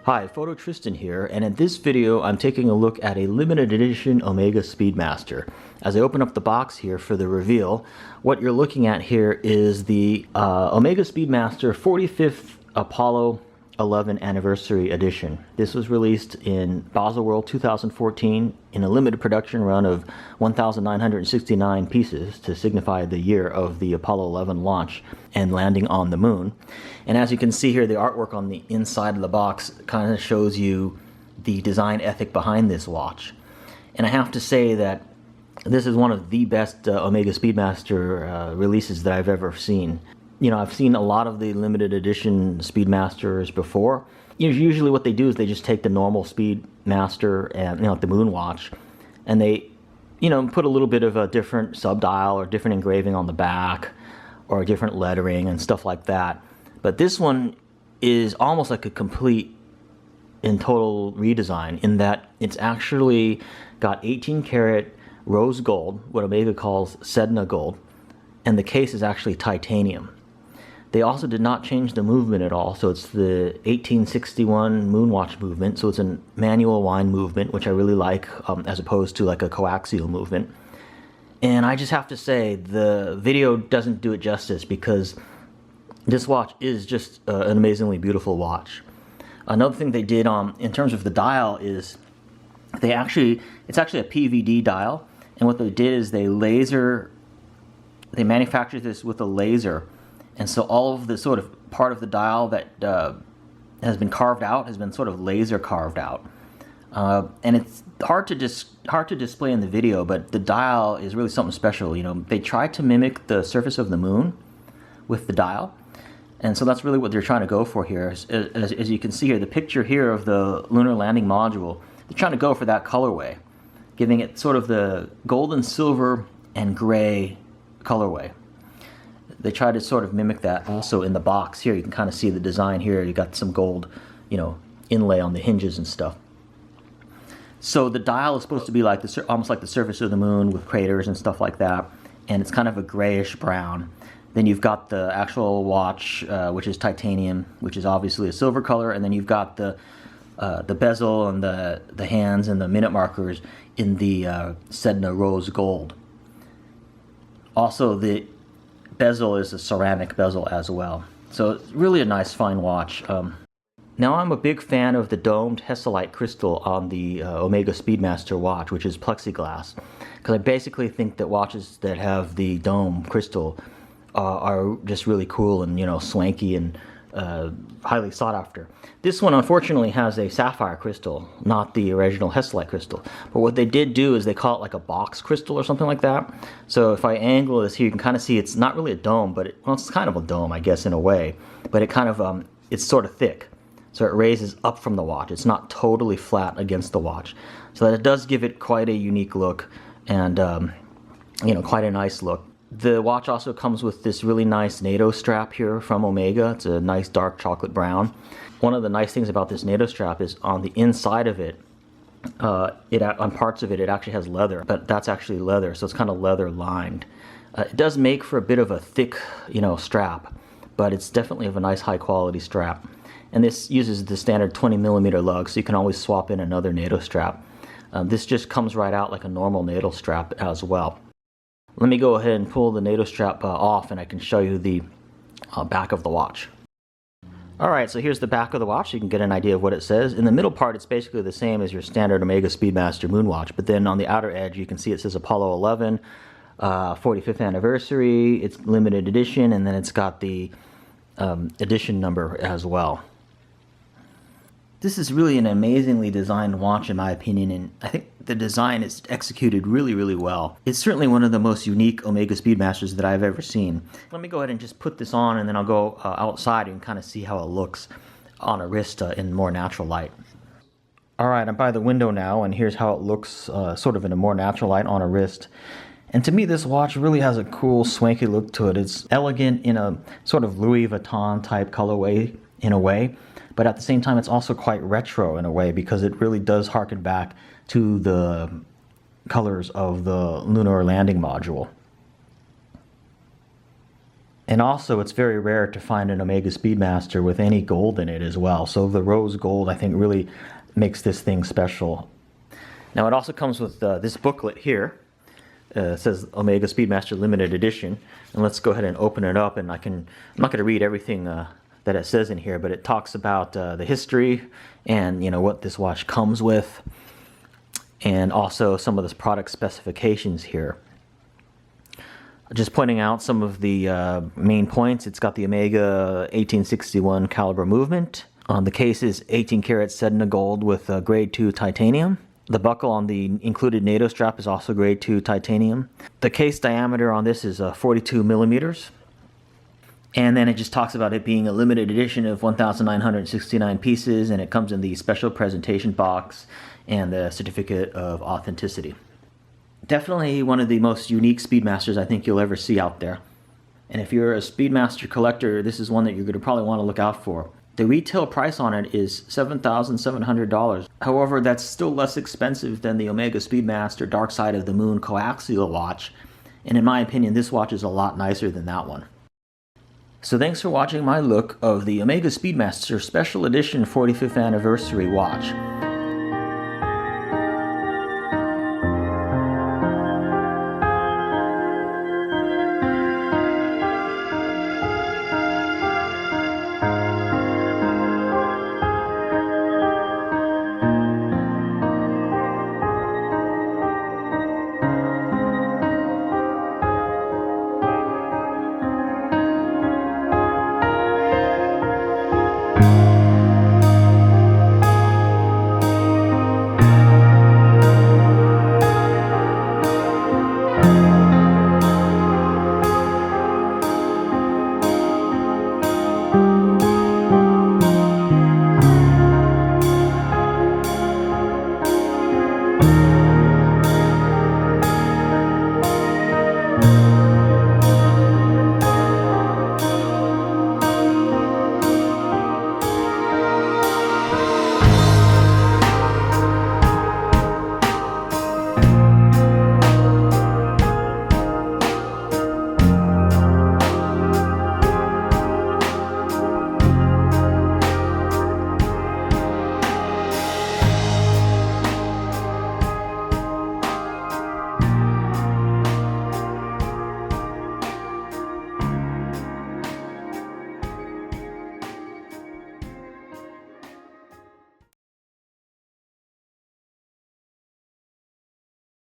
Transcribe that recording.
Hi, Photo Tristan here, and in this video I'm taking a look at a limited edition Omega Speedmaster. As I open up the box here for the reveal, what you're looking at here is the Omega Speedmaster 45th Apollo 11 Anniversary Edition. This was released in Baselworld 2014 in a limited production run of 1,969 pieces to signify the year of the Apollo 11 launch and landing on the moon. And as you can see here, the artwork on the inside of the box kind of shows you the design ethic behind this watch. And I have to say that this is one of the best Omega Speedmaster releases that I've ever seen. You know, I've seen a lot of the limited edition Speedmasters before. Usually what they do is they just take the normal Speedmaster and, like the Moon watch, and they, put a little bit of a different sub-dial or different engraving on the back or different lettering and stuff like that. But this one is almost like a complete and total redesign in that it's actually got 18 karat rose gold, what Omega calls Sedna gold, and the case is actually titanium. They also did not change the movement at all, so it's the 1861 Moonwatch movement, so it's a manual wind movement, which I really like, as opposed to like a coaxial movement. And I just have to say, the video doesn't do it justice because this watch is just an amazingly beautiful watch. Another thing they did in terms of the dial is it's actually a Pvd dial, and what they did is they manufactured this with a laser. And so all of the sort of part of the dial that has been carved out has been sort of laser carved out. And it's hard to display in the video, but the dial is really something special. They tried to mimic the surface of the moon with the dial. And so that's really what they're trying to go for here. As you can see here, the picture here of the lunar landing module, they're trying to go for that colorway, giving it sort of the gold and silver and gray colorway. They try to sort of mimic that also in the box here. You can kind of see the design here. You got some gold, inlay on the hinges and stuff. So the dial is supposed to be like almost like the surface of the moon with craters and stuff like that, and it's kind of a grayish brown. Then you've got the actual watch, which is titanium, which is obviously a silver color, and then you've got the bezel and the hands and the minute markers in the Sedna rose gold. Also, the bezel is a ceramic bezel as well. So it's really a nice fine watch. Now I'm a big fan of the domed Hesa crystal on the Omega Speedmaster watch, which is plexiglass, because I basically think that watches that have the dome crystal are just really cool and swanky and highly sought after. This one unfortunately has a sapphire crystal, not the original Hesa crystal. But what they did do is they call it like a box crystal or something like that. So if I angle this here, you can kind of see it's not really a dome, but it's kind of a dome, I guess, in a way. But it kind of it's sort of thick, so it raises up from the watch. It's not totally flat against the watch, so that it does give it quite a unique look and quite a nice look. The watch also comes with this really nice Nato strap here from Omega. It's a nice dark chocolate brown. One of the nice things about this Nato strap is on the inside of it, on parts of it, it actually has leather, but that's actually leather, so it's kind of leather lined. It does make for a bit of a thick, strap, but it's definitely of a nice high quality strap. And this uses the standard 20mm lug, so you can always swap in another Nato strap. This just comes right out like a normal Nato strap as well. Let me go ahead and pull the Nato strap off and I can show you the back of the watch. Alright, so here's the back of the watch. You can get an idea of what it says. In the middle part, it's basically the same as your standard Omega Speedmaster moon watch, but then on the outer edge you can see it says Apollo 11, 45th anniversary, it's limited edition, and then it's got the edition number as well. This is really an amazingly designed watch in my opinion, and I think the design is executed really, really well. It's certainly one of the most unique Omega Speedmasters that I've ever seen. Let me go ahead and just put this on and then I'll go outside and kind of see how it looks on a wrist in more natural light. Alright, I'm by the window now and here's how it looks sort of in a more natural light on a wrist. And to me this watch really has a cool swanky look to it. It's elegant in a sort of Louis Vuitton type colorway in a way. But at the same time, it's also quite retro in a way because it really does harken back to the colors of the lunar landing module. And also, it's very rare to find an Omega Speedmaster with any gold in it as well. So the rose gold, I think, really makes this thing special. Now, it also comes with this booklet here. It says Omega Speedmaster Limited Edition. And let's go ahead and open it up. And I'm not going to read everything that it says in here, but it talks about the history and, you know, what this watch comes with, and also some of the product specifications here. Just pointing out some of the main points. It's got the Omega 1861 caliber movement. The case is 18 karat Sedna gold with grade 2 titanium. The buckle on the included NATO strap is also grade 2 titanium. The case diameter on this is 42 millimeters. And then it just talks about it being a limited edition of 1,969 pieces, and it comes in the special presentation box and the certificate of authenticity. Definitely one of the most unique Speedmasters I think you'll ever see out there. And if you're a Speedmaster collector, this is one that you're going to probably want to look out for. The retail price on it is $7,700. However, that's still less expensive than the Omega Speedmaster Dark Side of the Moon coaxial watch. And in my opinion, this watch is a lot nicer than that one. So thanks for watching my look of the Omega Speedmaster Special Edition 45th Anniversary watch.